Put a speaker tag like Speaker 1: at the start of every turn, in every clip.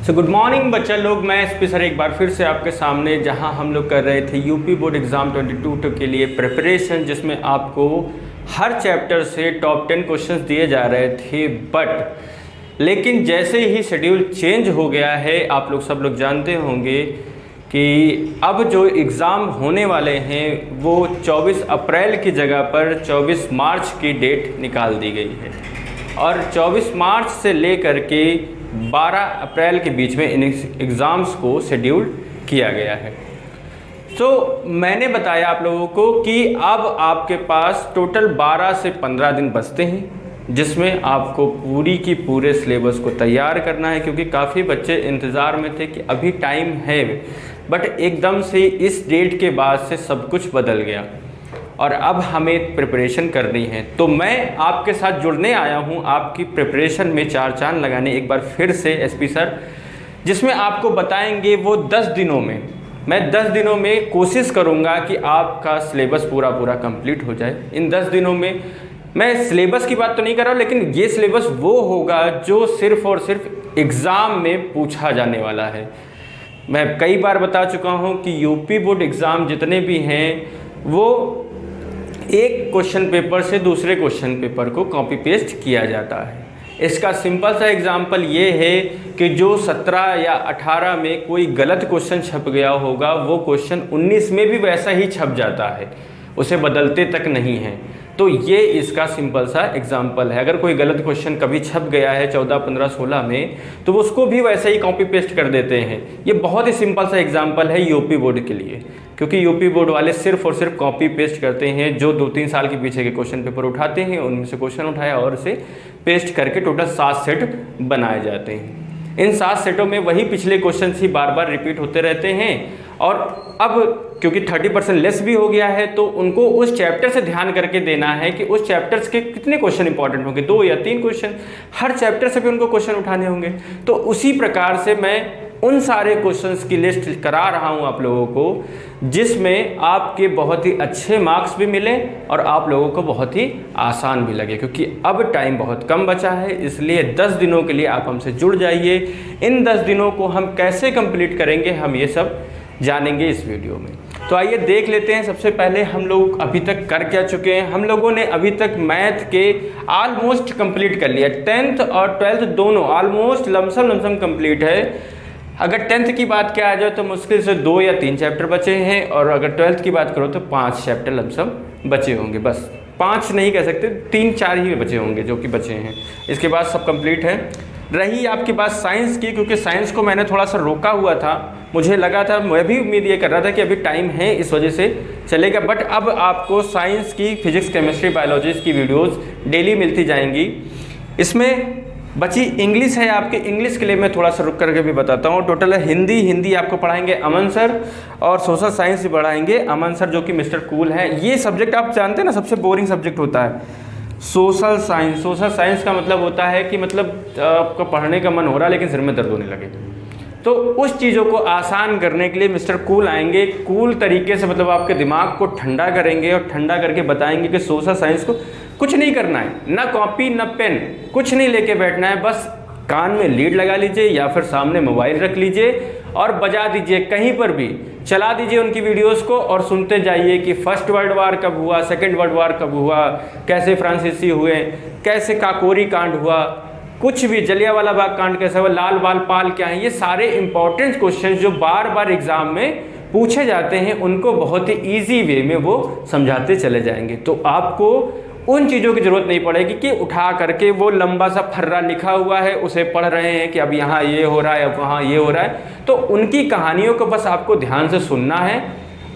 Speaker 1: Good morning बच्चा लोग, मैं एसपी सर एक बार फिर से आपके सामने, जहां हम लोग कर रहे थे यूपी बोर्ड एग्ज़ाम 2022 के लिए प्रिपरेशन, जिसमें आपको हर चैप्टर से टॉप 10 क्वेश्चंस दिए जा रहे थे। लेकिन जैसे ही शेड्यूल चेंज हो गया है, आप लोग सब लोग जानते होंगे कि अब जो एग्ज़ाम होने वाले हैं वो 24 अप्रैल की जगह पर 24 मार्च की डेट निकाल दी गई है और 24 मार्च से लेकर के 12 अप्रैल के बीच में इन एग्ज़ाम्स को शेड्यूल किया गया है। तो मैंने बताया आप लोगों को कि अब आपके पास टोटल 12 से 15 दिन बचते हैं, जिसमें आपको पूरी की पूरे सिलेबस को तैयार करना है, क्योंकि काफ़ी बच्चे इंतज़ार में थे कि अभी टाइम है, बट एकदम से इस डेट के बाद से सब कुछ बदल गया और अब हमें प्रिपरेशन करनी है। तो मैं आपके साथ जुड़ने आया हूं आपकी प्रिपरेशन में चार चांद लगाने एक बार फिर से एसपी सर, जिसमें आपको बताएंगे वो 10 दिनों में, मैं 10 दिनों में कोशिश करूंगा कि आपका सिलेबस पूरा कंप्लीट हो जाए। इन 10 दिनों में मैं सिलेबस की बात तो नहीं कर रहा हूँ, लेकिन ये सिलेबस वो होगा जो सिर्फ और सिर्फ एग्ज़ाम में पूछा जाने वाला है। मैं कई बार बता चुका हूँ कि यूपी बोर्ड एग्ज़ाम जितने भी हैं वो एक क्वेश्चन पेपर से दूसरे क्वेश्चन पेपर को कॉपी पेस्ट किया जाता है। इसका सिंपल सा एग्जांपल ये है कि जो 17 या 18 में कोई गलत क्वेश्चन छप गया होगा, वो क्वेश्चन 19 में भी वैसा ही छप जाता है, उसे बदलते तक नहीं है। तो ये इसका सिंपल सा एग्जांपल है। अगर कोई गलत क्वेश्चन कभी छप गया है 14, 15, 16 में, तो वो उसको भी वैसे ही कॉपी पेस्ट कर देते हैं। ये बहुत ही सिंपल सा एग्जांपल है यूपी बोर्ड के लिए, क्योंकि यूपी बोर्ड वाले सिर्फ और सिर्फ कॉपी पेस्ट करते हैं। जो 2-3 साल के पीछे के क्वेश्चन पेपर उठाते हैं, उनमें से क्वेश्चन उठाया और उसे पेस्ट करके टोटल 7 सेट बनाए जाते हैं। इन 7 सेटों में वही पिछले क्वेश्चन ही बार बार रिपीट होते रहते हैं। और अब क्योंकि 30% लेस भी हो गया है, तो उनको उस चैप्टर से ध्यान करके देना है कि उस चैप्टर्स के कितने क्वेश्चन इंपॉर्टेंट होंगे, 2 या 3 क्वेश्चन, हर चैप्टर से भी उनको क्वेश्चन उठाने होंगे। तो उसी प्रकार से मैं उन सारे क्वेश्चंस की लिस्ट करा रहा हूं आप लोगों को, जिसमें आपके बहुत ही अच्छे मार्क्स भी मिले और आप लोगों को बहुत ही आसान भी लगे, क्योंकि अब टाइम बहुत कम बचा है। इसलिए 10 दिनों के लिए आप हमसे जुड़ जाइए। इन 10 दिनों को हम कैसे कंप्लीट करेंगे, हम ये सब जानेंगे इस वीडियो में। तो आइए देख लेते हैं। सबसे पहले हम लोग अभी तक कर क्या चुके हैं। हम लोगों ने अभी तक मैथ के ऑलमोस्ट कंप्लीट कर लिया, 10th और 12th दोनों ऑलमोस्ट लमसम कंप्लीट है। अगर 10th की बात किया जाए तो मुश्किल से 2 या 3 चैप्टर बचे हैं, और अगर 12th की बात करो तो 5 चैप्टर लमसम बचे होंगे। बस 5 नहीं कह सकते, 3-4 ही बचे होंगे जो कि बचे हैं। इसके बाद सब कंप्लीट है। रही आपकी बात साइंस की, क्योंकि साइंस को मैंने थोड़ा सा रोका हुआ था, मुझे लगा था, मैं भी उम्मीद ये कर रहा था कि अभी टाइम है इस वजह से चलेगा, बट अब आपको साइंस की फिजिक्स, केमिस्ट्री, बायोलॉजी की वीडियोस डेली मिलती जाएंगी। इसमें बची इंग्लिश है आपके। इंग्लिश के लिए मैं थोड़ा सा रुक करके भी बताता हूँ। टोटल है हिंदी आपको पढ़ाएंगे अमन सर, और सोशल साइंस भी पढ़ाएंगे अमन सर, जो कि मिस्टर कूल है। ये सब्जेक्ट आप जानते हैं ना, सबसे बोरिंग सब्जेक्ट होता है सोशल साइंस। सोशल साइंस का मतलब होता है कि आपका पढ़ने का मन हो रहा है लेकिन सिर में दर्द होने लगे। तो उस चीज़ों को आसान करने के लिए मिस्टर कूल आएंगे। कूल तरीके से मतलब आपके दिमाग को ठंडा करेंगे और ठंडा करके बताएंगे कि सोशल साइंस को कुछ नहीं करना है, ना कॉपी ना पेन, कुछ नहीं लेके बैठना है। बस कान में लीड लगा लीजिए या फिर सामने मोबाइल रख लीजिए और बजा दीजिए, कहीं पर भी चला दीजिए उनकी वीडियोस को और सुनते जाइए कि फर्स्ट वर्ल्ड वार कब हुआ, सेकंड वर्ल्ड वार कब हुआ, कैसे फ्रांसीसी हुए, कैसे काकोरी कांड हुआ, कुछ भी जलियांवाला बाग कांड कैसे हुआ, लाल बाल पाल क्या है। ये सारे इंपॉर्टेंट क्वेश्चन जो बार बार एग्जाम में पूछे जाते हैं, उनको बहुत ही ईजी वे में वो समझाते चले जाएंगे। तो आपको उन चीज़ों की ज़रूरत नहीं पड़ेगी कि उठा करके वो लंबा सा फर्रा लिखा हुआ है उसे पढ़ रहे हैं कि अब यहाँ ये हो रहा है, अब वहाँ ये हो रहा है। तो उनकी कहानियों को बस आपको ध्यान से सुनना है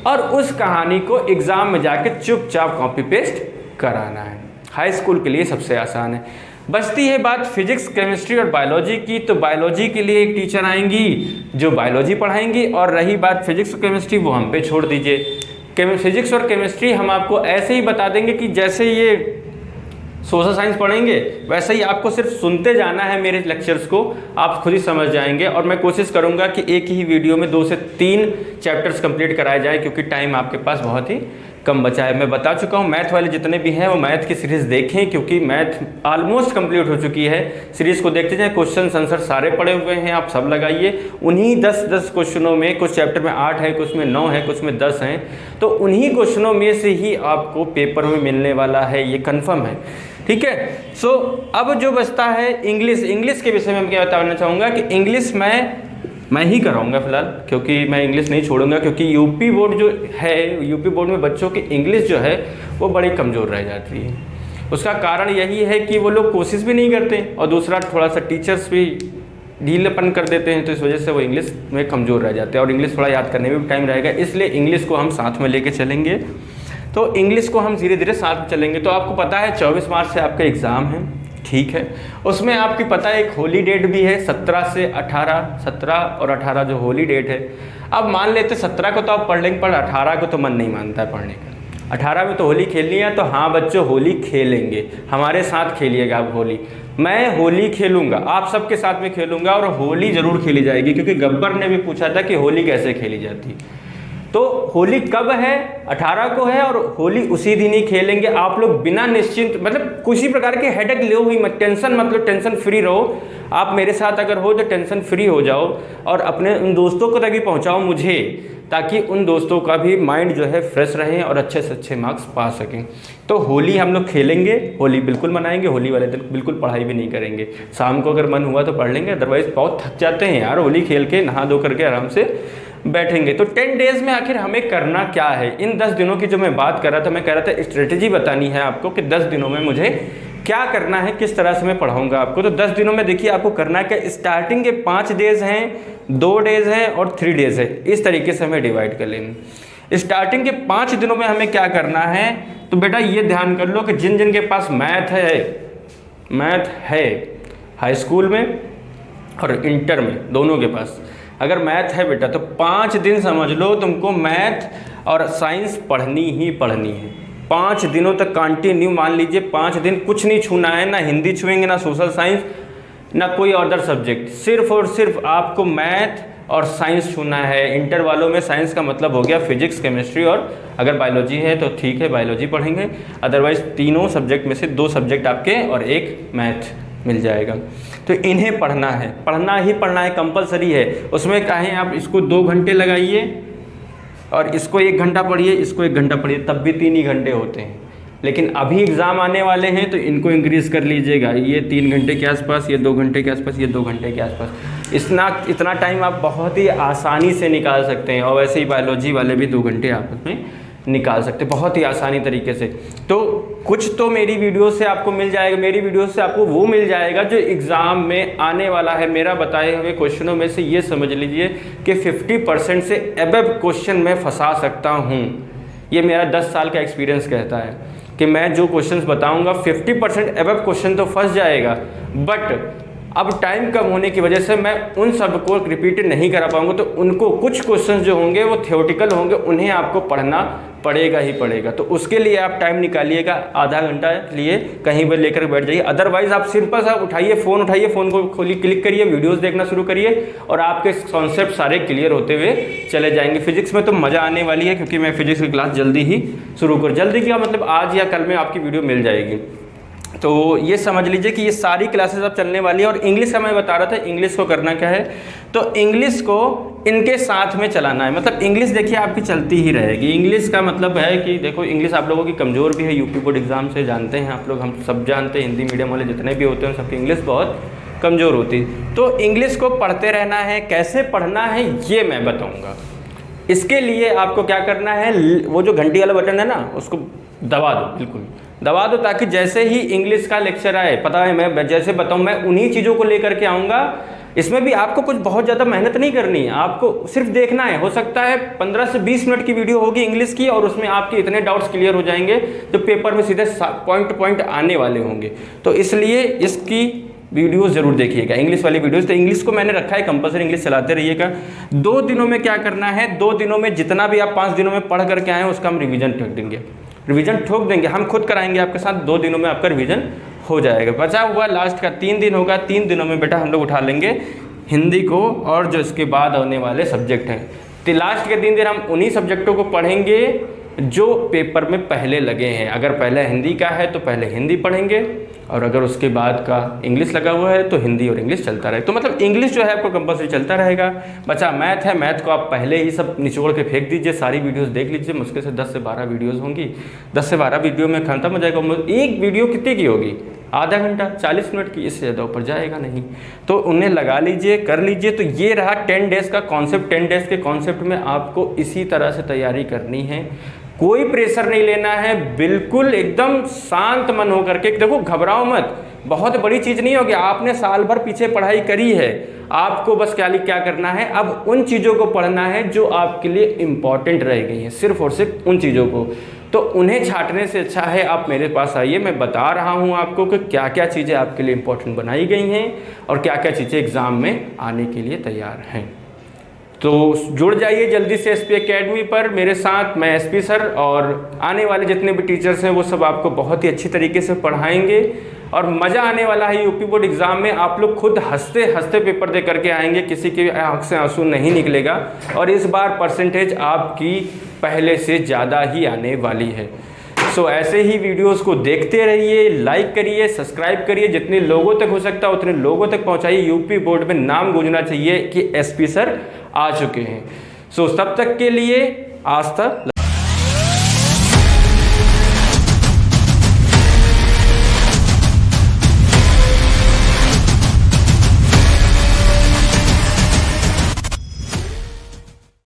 Speaker 1: और उस कहानी को एग्ज़ाम में जाके चुपचाप कॉपी पेस्ट कराना है। हाई स्कूल के लिए सबसे आसान है। बचती है बात फिजिक्स, केमिस्ट्री और बायोलॉजी की। तो बायोलॉजी के लिए एक टीचर आएंगी जो बायोलॉजी पढ़ाएंगी, और रही बात फिजिक्स और केमिस्ट्री, वो हम पे छोड़ दीजिए। फिजिक्स और केमिस्ट्री हम आपको ऐसे ही बता देंगे कि जैसे ये सोशल साइंस पढ़ेंगे वैसे ही आपको सिर्फ सुनते जाना है मेरे लेक्चर्स को, आप खुद ही समझ जाएंगे। और मैं कोशिश करूंगा कि एक ही वीडियो में 2 से 3 चैप्टर्स कंप्लीट कराए जाए, क्योंकि टाइम आपके पास बहुत ही कम बचा है। मैं बता चुका हूँ मैथ वाले जितने भी हैं वो मैथ की सीरीज़ देखें, क्योंकि मैथ ऑलमोस्ट कंप्लीट हो चुकी है। सीरीज़ को देखते जाए, क्वेश्चन आंसर सारे पड़े हुए हैं, आप सब लगाइए। उन्हीं 10-10 क्वेश्चनों में, कुछ चैप्टर में 8 है, कुछ में 9 है, कुछ में 10 हैं, तो उन्हीं क्वेश्चनों में से ही आपको पेपर में मिलने वाला है, ये कन्फर्म है। ठीक है। सो अब जो बचता है इंग्लिश के विषय में मैं क्या बताना चाहूँगा कि इंग्लिश मैं ही कराऊंगा फिलहाल, क्योंकि मैं इंग्लिश नहीं छोड़ूंगा, क्योंकि यूपी बोर्ड जो है, यूपी बोर्ड में बच्चों की इंग्लिश जो है वो बड़ी कमज़ोर रह जाती है। उसका कारण यही है कि वो लोग कोशिश भी नहीं करते, और दूसरा थोड़ा सा टीचर्स भी ढीलेपन कर देते हैं, तो इस वजह से वो इंग्लिश में कमज़ोर रह जाते हैं, और इंग्लिश थोड़ा याद करने में भी टाइम रहेगा। इसलिए इंग्लिश को हम साथ में लेके चलेंगे। तो इंग्लिश को हम धीरे धीरे साथ में चलेंगे। तो आपको पता है 24 मार्च से आपका एग्ज़ाम है, ठीक है। उसमें आपकी पता है एक होली डेट भी है, 17 से 18, 17 और 18 जो होली डेट है। अब मान लेते 17 को तो आप पढ़ लेंगे, पर 18 को तो मन नहीं मानता है पढ़ने का। 18 में तो होली खेलनी है, तो हाँ बच्चों होली खेलेंगे, हमारे साथ खेलिएगा आप होली। मैं होली खेलूंगा, आप सबके साथ में खेलूंगा, और होली ज़रूर खेली जाएगी, क्योंकि गब्बर ने भी पूछा था कि होली कैसे खेली जाती। तो होली कब है? 18 को है, और होली उसी दिन ही खेलेंगे। आप लोग बिना निश्चिंत, मतलब किसी प्रकार के हेडेक लो ही मत, टेंशन मतलब टेंशन फ्री रहो। आप मेरे साथ अगर हो तो टेंशन फ्री हो जाओ, और अपने उन दोस्तों को तक भी पहुंचाओ मुझे, ताकि उन दोस्तों का भी माइंड जो है फ्रेश रहे और अच्छे से अच्छे मार्क्स पा सकें। तो होली हम लोग खेलेंगे, होली बिल्कुल मनाएंगे। होली वाले दिन बिल्कुल पढ़ाई भी नहीं करेंगे, शाम को अगर मन हुआ तो पढ़ लेंगे, अदरवाइज बहुत थक जाते हैं यार होली खेल के, नहा धो करके आराम से बैठेंगे। तो 10 डेज़ में आखिर हमें करना क्या है? इन 10 दिनों की जो मैं बात कर रहा था, मैं कह रहा था स्ट्रेटेजी बतानी है आपको कि 10 दिनों में मुझे क्या करना है, किस तरह से मैं पढ़ाऊंगा आपको। तो 10 दिनों में देखिए आपको करना क्या, स्टार्टिंग के 5 डेज़ हैं, 2 डेज़ हैं और 3 डेज़ है, इस तरीके से हमें डिवाइड कर लेंगे। स्टार्टिंग के 5 दिनों में हमें क्या करना है, तो बेटा ये ध्यान कर लो कि जिन जिन के पास मैथ है हाई स्कूल में और इंटर में, दोनों के पास अगर मैथ है बेटा, तो 5 दिन समझ लो तुमको मैथ और साइंस पढ़नी ही पढ़नी है। 5 दिनों तक कंटिन्यू, मान लीजिए 5 दिन कुछ नहीं छूना है, ना हिंदी छुएंगे, ना सोशल साइंस, ना कोई अदर सब्जेक्ट, सिर्फ और सिर्फ आपको मैथ और साइंस छूना है। इंटर वालों में साइंस का मतलब हो गया फिजिक्स, केमिस्ट्री, और अगर बायोलॉजी है तो ठीक है बायोलॉजी पढ़ेंगे, अदरवाइज तीनों सब्जेक्ट में से 2 सब्जेक्ट आपके और 1 मैथ मिल जाएगा। तो इन्हें पढ़ना है, पढ़ना ही पढ़ना है, कंपलसरी है। उसमें कहें आप इसको 2 घंटे लगाइए और इसको 1 घंटा पढ़िए, इसको 1 घंटा पढ़िए, तब भी 3 ही घंटे होते हैं। लेकिन अभी एग्ज़ाम आने वाले हैं तो इनको इंक्रीज़ कर लीजिएगा, ये 3 घंटे के आसपास, ये 2 घंटे के आसपास, ये 2 घंटे के आसपास। इतना टाइम आप बहुत ही आसानी से निकाल सकते हैं, और वैसे ही बायोलॉजी वाले भी 2 घंटे आपस में निकाल सकते हैं बहुत ही आसानी तरीके से। तो कुछ तो मेरी वीडियो से आपको मिल जाएगा, मेरी वीडियो से आपको वो मिल जाएगा जो एग्ज़ाम में आने वाला है। मेरा बताए हुए क्वेश्चनों में से ये समझ लीजिए कि 50% से अबव क्वेश्चन मैं फंसा सकता हूँ। ये मेरा 10 साल का एक्सपीरियंस कहता है कि मैं जो क्वेश्चंस बताऊँगा 50% अबव क्वेश्चन तो फंस जाएगा, बट अब टाइम कम होने की वजह से मैं उन सब को रिपीट नहीं करा पाऊंगा। तो उनको कुछ क्वेश्चंस जो होंगे वो थियोरेटिकल होंगे, उन्हें आपको पढ़ना पड़ेगा ही पड़ेगा। तो उसके लिए आप टाइम निकालिएगा, आधा घंटा लिए कहीं पर लेकर बैठ जाइए। अदरवाइज आप सिंपल सा उठाइए, फ़ोन को खोलिए, क्लिक करिए, वीडियोस देखना शुरू करिए, और आपके कॉन्सेप्ट सारे क्लियर होते हुए चले जाएंगे। फिजिक्स में तो मज़ा आने वाली है, क्योंकि मैं फिजिक्स की क्लास जल्दी ही शुरू कर, जल्दी क्या मतलब आज या कल में आपकी वीडियो मिल जाएगी। तो ये समझ लीजिए कि ये सारी क्लासेस अब चलने वाली है। और इंग्लिश का मैं बता रहा था, इंग्लिश को करना क्या है, तो इंग्लिश को इनके साथ में चलाना है। मतलब इंग्लिश देखिए आपकी चलती ही रहेगी। इंग्लिश का मतलब है कि देखो इंग्लिश आप लोगों की कमज़ोर भी है, यूपी बोर्ड एग्ज़ाम से जानते हैं आप लोग, हम सब जानते हैं, हिंदी मीडियम वाले जितने भी होते हैं सबकी इंग्लिश बहुत कमज़ोर होती है। तो इंग्लिश को पढ़ते रहना है, कैसे पढ़ना है ये मैं बताऊँगा। इसके लिए आपको क्या करना है, वो जो घंटी वाला बटन है ना उसको दबा दो, बिल्कुल दबा दो, ताकि जैसे ही इंग्लिश का लेक्चर आए, पता है मैं जैसे बताऊं मैं उन्हीं चीज़ों को लेकर के आऊँगा। इसमें भी आपको कुछ बहुत ज़्यादा मेहनत नहीं करनी है, आपको सिर्फ देखना है। हो सकता है 15 से 20 मिनट की वीडियो होगी इंग्लिश की, और उसमें आपके इतने डाउट्स क्लियर हो जाएंगे तो पेपर में सीधे पॉइंट आने वाले होंगे। तो इसलिए इसकी वीडियोस जरूर देखिएगा, इंग्लिश वाली वीडियोस। तो इंग्लिश को मैंने रखा है कंपलसरी, इंग्लिश चलाते रहिएगा। 2 दिनों में क्या करना है, 2 दिनों में जितना भी आप 5 दिनों में पढ़ करके आए हैं उसका हम रिवीजन ठोक देंगे, हम खुद कराएंगे आपके साथ। 2 दिनों में आपका रिवीजन हो जाएगा। बचा हुआ लास्ट का 3 दिन होगा, 3 दिनों में बेटा हम लोग उठा लेंगे हिंदी को और जो इसके बाद आने वाले सब्जेक्ट हैं। तो लास्ट के 3 दिन हम उन्हीं सब्जेक्टों को पढ़ेंगे जो पेपर में पहले लगे हैं। अगर पहले हिंदी का है तो पहले हिंदी पढ़ेंगे, और अगर उसके बाद का इंग्लिश लगा हुआ है तो हिंदी और इंग्लिश चलता रहे। तो मतलब इंग्लिश जो है आपको कंपलसरी चलता रहेगा। बचा मैथ है, मैथ को आप पहले ही सब निचोड़ के फेंक दीजिए, सारी वीडियोस देख लीजिए, मुश्किल से 10 से 12 वीडियोस होंगी, 10 से 12 वीडियो में खत्म हो जाएगा। एक वीडियो कितने की होगी? आधा घंटा, 40 मिनट की, इससे ज़्यादा ऊपर जाएगा नहीं। तो उन्हें लगा लीजिए, कर लीजिए। तो ये रहा 10 डेज़ का कॉन्सेप्ट। 10 डेज़ के कॉन्सेप्ट में आपको इसी तरह से तैयारी करनी है, कोई प्रेशर नहीं लेना है, बिल्कुल एकदम शांत मन होकर के। देखो घबराओ मत, बहुत बड़ी चीज़ नहीं होगी, आपने साल भर पीछे पढ़ाई करी है, आपको बस क्या करना है, अब उन चीज़ों को पढ़ना है जो आपके लिए इम्पॉर्टेंट रह गई हैं, सिर्फ और सिर्फ उन चीज़ों को। तो उन्हें छांटने से अच्छा है आप मेरे पास आइए, मैं बता रहा हूँ आपको कि क्या क्या चीज़ें आपके लिए इम्पोर्टेंट बनाई गई हैं और क्या क्या चीज़ें एग्ज़ाम में आने के लिए तैयार हैं। तो जुड़ जाइए जल्दी से एसपी एकेडमी पर मेरे साथ। मैं एसपी सर और आने वाले जितने भी टीचर्स हैं वो सब आपको बहुत ही अच्छी तरीके से पढ़ाएंगे और मज़ा आने वाला है। यूपी बोर्ड एग्ज़ाम में आप लोग खुद हंसते हंसते पेपर दे करके आएंगे, किसी की आँख से आंसू नहीं निकलेगा, और इस बार परसेंटेज आपकी पहले से ज़्यादा ही आने वाली है। सो ऐसे ही वीडियोस को देखते रहिए, लाइक करिए, सब्सक्राइब करिए, जितने लोगों तक हो सकता है उतने लोगों तक पहुंचाइए। यूपी बोर्ड में नाम गूंजना चाहिए कि एसपी सर आ चुके हैं। सो तब तक के लिए आस्था।